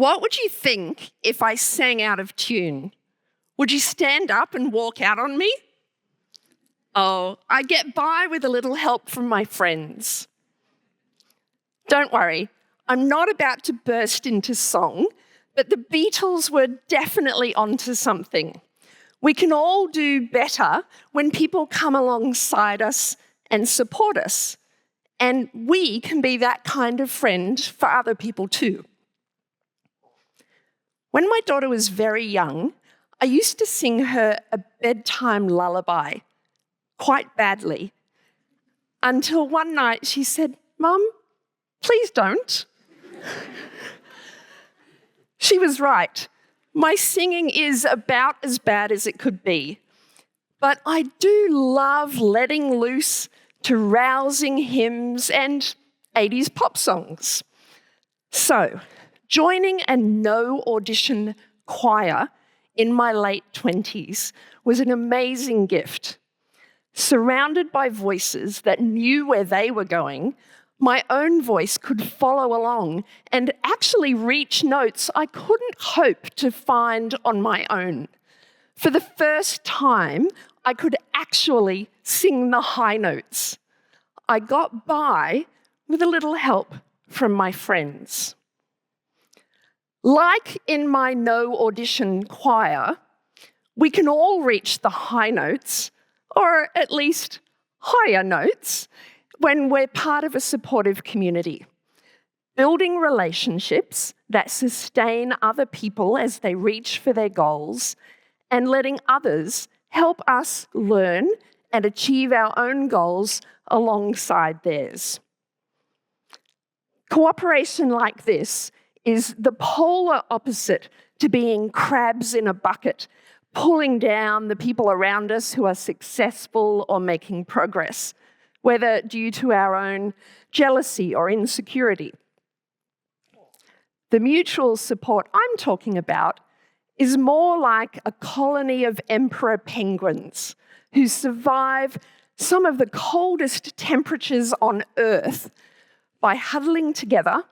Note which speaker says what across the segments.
Speaker 1: What would you think if I sang out of tune? Would you stand up and walk out on me? Oh, I get by with a little help from my friends. Don't worry, I'm not about to burst into song, but the Beatles were definitely onto something. We can all do better when people come alongside us and support us. And we can be that kind of friend for other people too. When my daughter was very young, I used to sing her a bedtime lullaby, quite badly, until one night she said, "Mum, please don't." She was right. My singing is about as bad as it could be. But I do love letting loose to rousing hymns and 80s pop songs. So, joining a no-audition choir in my late 20s was an amazing gift. Surrounded by voices that knew where they were going, my own voice could follow along and actually reach notes I couldn't hope to find on my own. For the first time, I could actually sing the high notes. I got by with a little help from my friends. Like in my no-audition choir, we can all reach the high notes, or at least higher notes, when we're part of a supportive community. Building relationships that sustain other people as they reach for their goals, and letting others help us learn and achieve our own goals alongside theirs. Cooperation like this is the polar opposite to being crabs in a bucket, pulling down the people around us who are successful or making progress, whether due to our own jealousy or insecurity. The mutual support I'm talking about is more like a colony of emperor penguins who survive some of the coldest temperatures on Earth by huddling together,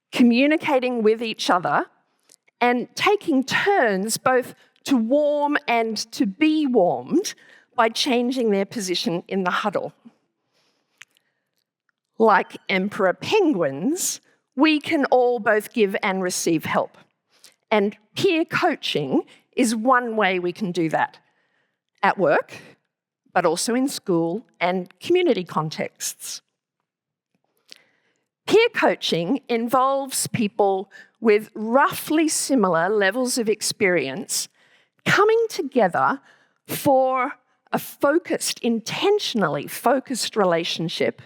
Speaker 1: communicating with each other, and taking turns both to warm and to be warmed by changing their position in the huddle. Like emperor penguins, we can all both give and receive help. And peer coaching is one way we can do that. At work, but also in school and community contexts. Peer coaching involves people with roughly similar levels of experience coming together for a intentionally focused relationship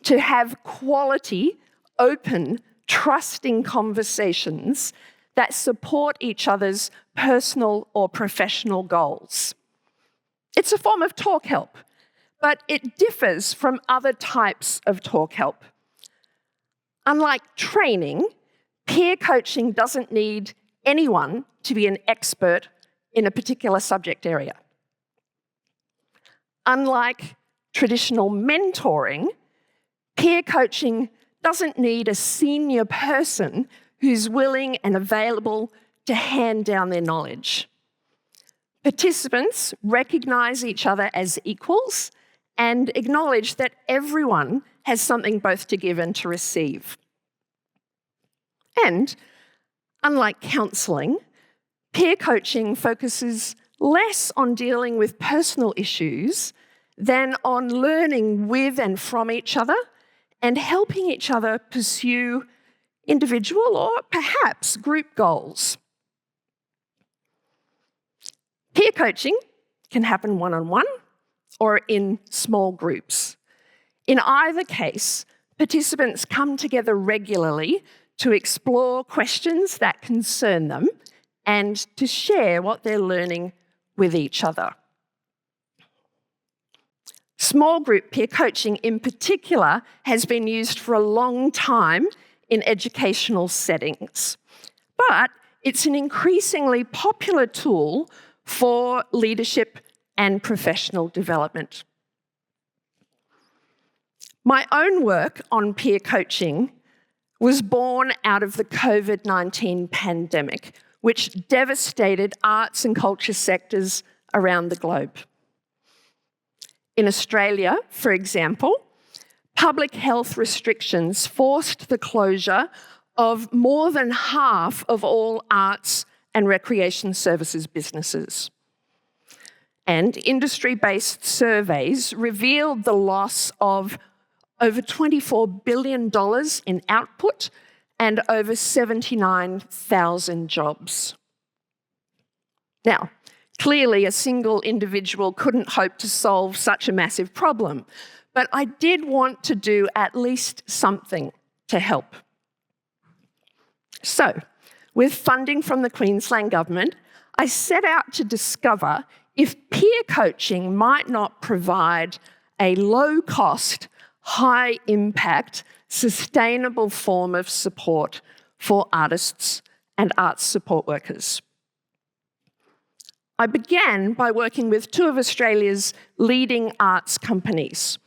Speaker 1: to have quality, open, trusting conversations that support each other's personal or professional goals. It's a form of talk help, but it differs from other types of talk help. Unlike training, peer coaching doesn't need anyone to be an expert in a particular subject area. Unlike traditional mentoring, peer coaching doesn't need a senior person who's willing and available to hand down their knowledge. Participants recognise each other as equals and acknowledge that everyone has something both to give and to receive. And, unlike counselling, peer coaching focuses less on dealing with personal issues than on learning with and from each other and helping each other pursue individual or perhaps group goals. Peer coaching can happen one-on-one or in small groups. In either case, participants come together regularly to explore questions that concern them and to share what they're learning with each other. Small group peer coaching in particular has been used for a long time in educational settings, but it's an increasingly popular tool for leadership and professional development. My own work on peer coaching was born out of the COVID-19 pandemic, which devastated arts and culture sectors around the globe. In Australia, for example, public health restrictions forced the closure of more than half of all arts and recreation services businesses. And industry-based surveys revealed the loss of over $24 billion in output and over 79,000 jobs. Now, clearly a single individual couldn't hope to solve such a massive problem, but I did want to do at least something to help. So, with funding from the Queensland Government, I set out to discover if peer coaching might not provide a low-cost, high-impact, sustainable form of support for artists and arts support workers. I began by working with two of Australia's leading arts companies.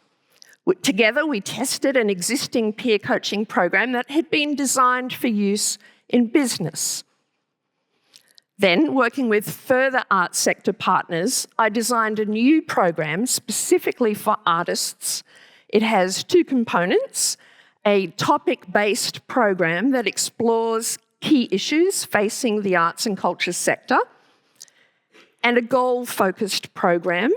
Speaker 1: Together, we tested an existing peer coaching program that had been designed for use in business. Then, working with further arts sector partners, I designed a new program specifically for artists. It has two components: a topic-based program that explores key issues facing the arts and culture sector, and a goal-focused program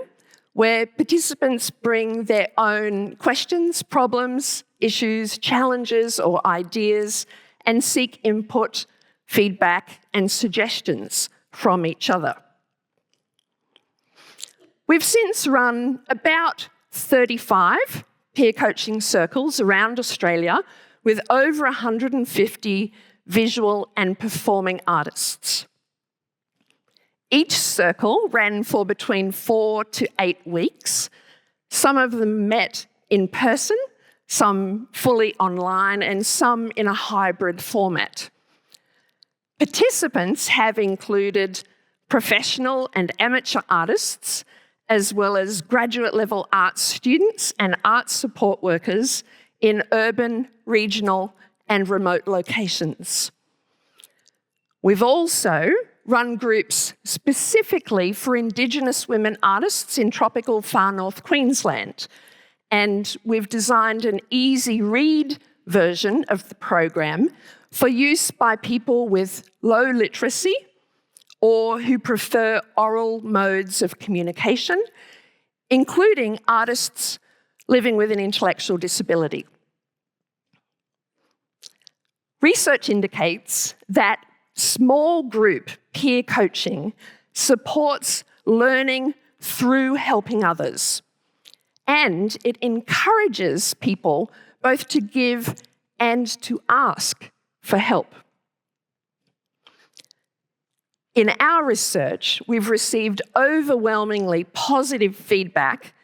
Speaker 1: where participants bring their own questions, problems, issues, challenges, or ideas and seek input, feedback, and suggestions from each other. We've since run about 35 peer coaching circles around Australia with over 150 visual and performing artists. Each circle ran for between 4 to 8 weeks. Some of them met in person, some fully online, and some in a hybrid format. Participants have included professional and amateur artists, as well as graduate-level arts students and arts support workers in urban, regional, and remote locations. We've also run groups specifically for Indigenous women artists in tropical far north Queensland, and we've designed an easy-read version of the program for use by people with low literacy or who prefer oral modes of communication, including artists living with an intellectual disability. Research indicates that small group peer coaching supports learning through helping others, and it encourages people both to give and to ask for help. In our research, we've received overwhelmingly positive feedback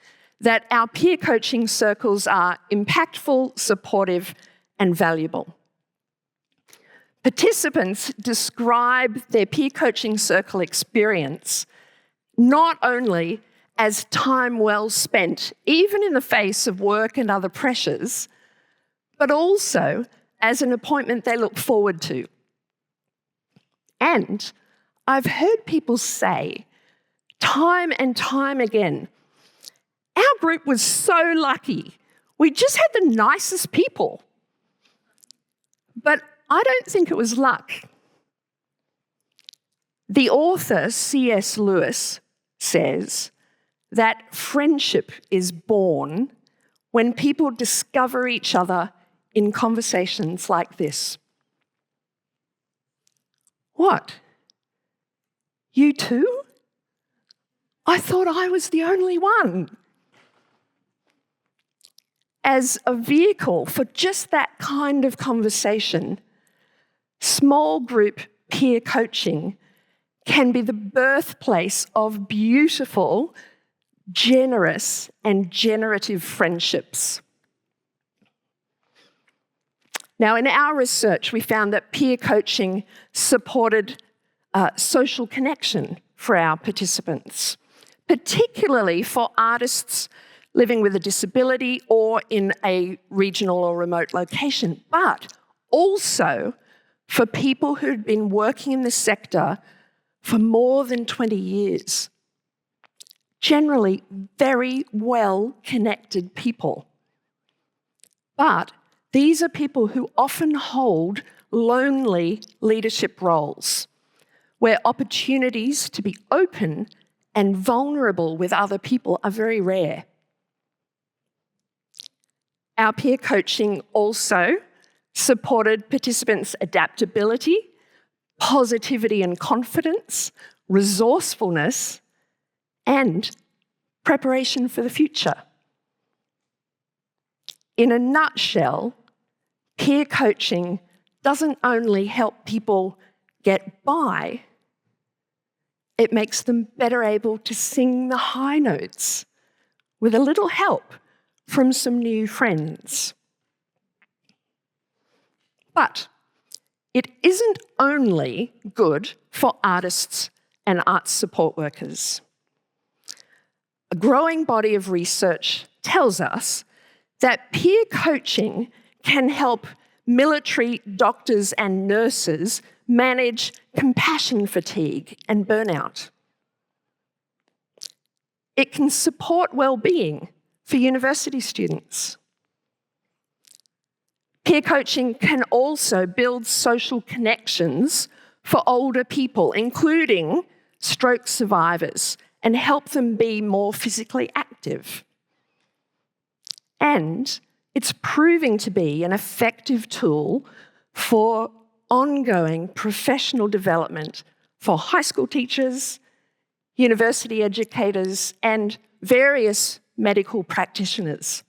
Speaker 1: that our peer coaching circles are impactful, supportive, and valuable. Participants describe their peer coaching circle experience not only as time well spent, even in the face of work and other pressures, but also as an appointment they look forward to. And I've heard people say, time and time again, our group was so lucky. We just had the nicest people. But I don't think it was luck. The author, C.S. Lewis, says that friendship is born when people discover each other in conversations like this. What? You too? I thought I was the only one. As a vehicle for just that kind of conversation, small group peer coaching can be the birthplace of beautiful, generous, and generative friendships. Now, in our research, we found that peer coaching supported social connection for our participants, particularly for artists living with a disability or in a regional or remote location, but also for people who'd been working in the sector for more than 20 years. Generally, very well-connected people. But these are people who often hold lonely leadership roles, where opportunities to be open and vulnerable with other people are very rare. Our peer coaching also supported participants' adaptability, positivity and confidence, resourcefulness, and preparation for the future. In a nutshell, peer coaching doesn't only help people get by, it makes them better able to sing the high notes with a little help from some new friends. But it isn't only good for artists and arts support workers. A growing body of research tells us that peer coaching can help military doctors and nurses manage compassion fatigue and burnout. It can support well-being for university students. Peer coaching can also build social connections for older people, including stroke survivors, and help them be more physically active. And it's proving to be an effective tool for ongoing professional development for high school teachers, university educators, and various medical practitioners.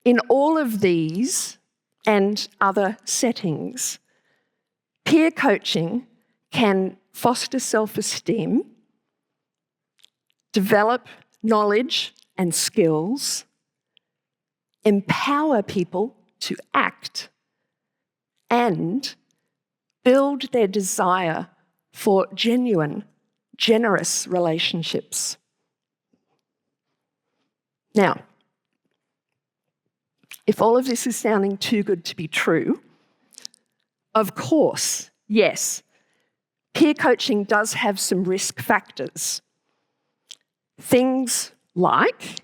Speaker 1: In all of these and other settings, peer coaching can foster self-esteem, develop knowledge and skills, empower people to act, and build their desire for genuine, generous relationships. Now, if all of this is sounding too good to be true, of course, yes, peer coaching does have some risk factors. Things like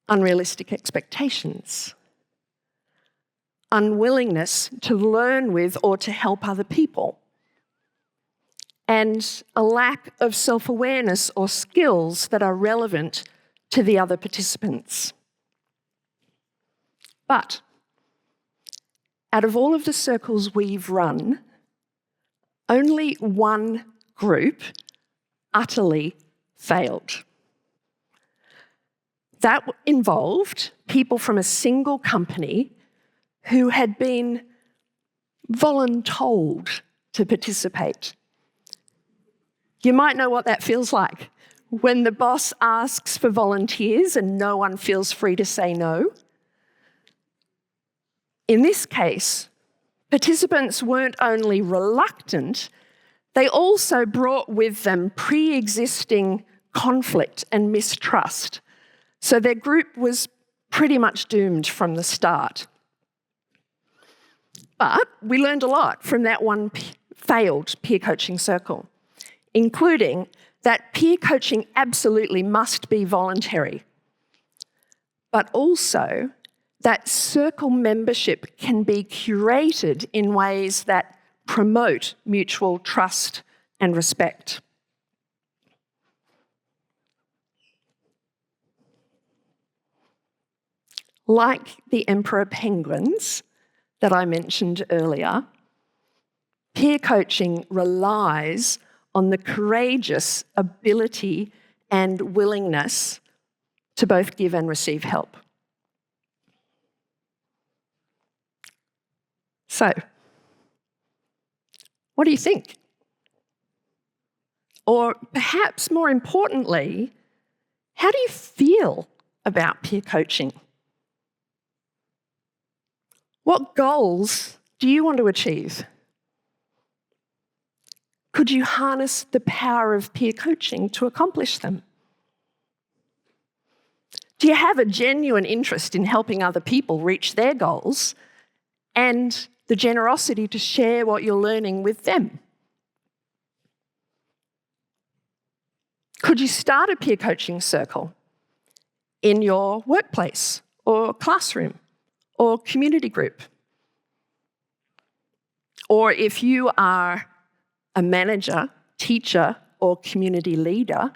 Speaker 1: unrealistic expectations, unwillingness to learn with or to help other people, and a lack of self-awareness or skills that are relevant to the other participants. But out of all of the circles we've run, only one group utterly failed. That involved people from a single company who had been voluntold to participate. You might know what that feels like when the boss asks for volunteers and no one feels free to say no. In this case, participants weren't only reluctant, they also brought with them pre-existing conflict and mistrust. So their group was pretty much doomed from the start. But we learned a lot from that one failed peer coaching circle, including that peer coaching absolutely must be voluntary, but also that circle membership can be curated in ways that promote mutual trust and respect. Like the emperor penguins that I mentioned earlier, peer coaching relies on the courageous ability and willingness to both give and receive help. So, what do you think? Or perhaps more importantly, how do you feel about peer coaching? What goals do you want to achieve? Could you harness the power of peer coaching to accomplish them? Do you have a genuine interest in helping other people reach their goals and the generosity to share what you're learning with them? Could you start a peer coaching circle in your workplace or classroom or community group? Or if you are a manager, teacher, or community leader,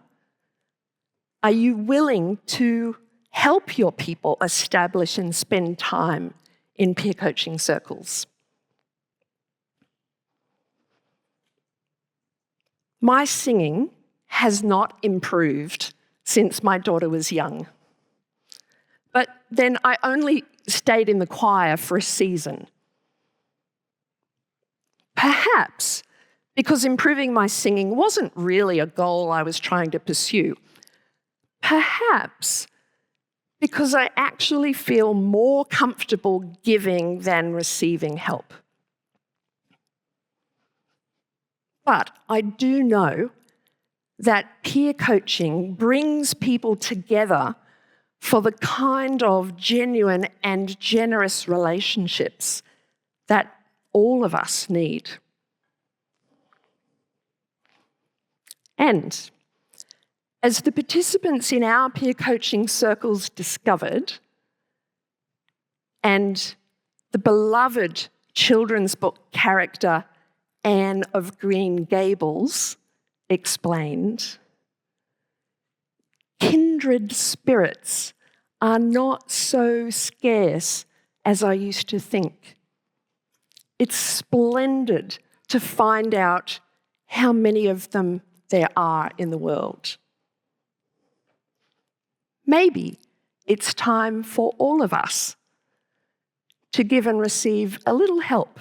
Speaker 1: are you willing to help your people establish and spend time in peer coaching circles? My singing has not improved since my daughter was young. But then I only stayed in the choir for a season. Perhaps because improving my singing wasn't really a goal I was trying to pursue. Perhaps because I actually feel more comfortable giving than receiving help. But I do know that peer coaching brings people together for the kind of genuine and generous relationships that all of us need. And as the participants in our peer coaching circles discovered, and the beloved children's book character Anne of Green Gables explained, kindred spirits are not so scarce as I used to think. It's splendid to find out how many of them there are in the world. Maybe it's time for all of us to give and receive a little help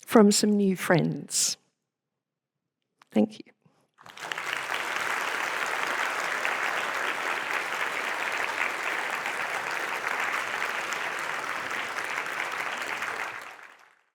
Speaker 1: from some new friends. Thank you.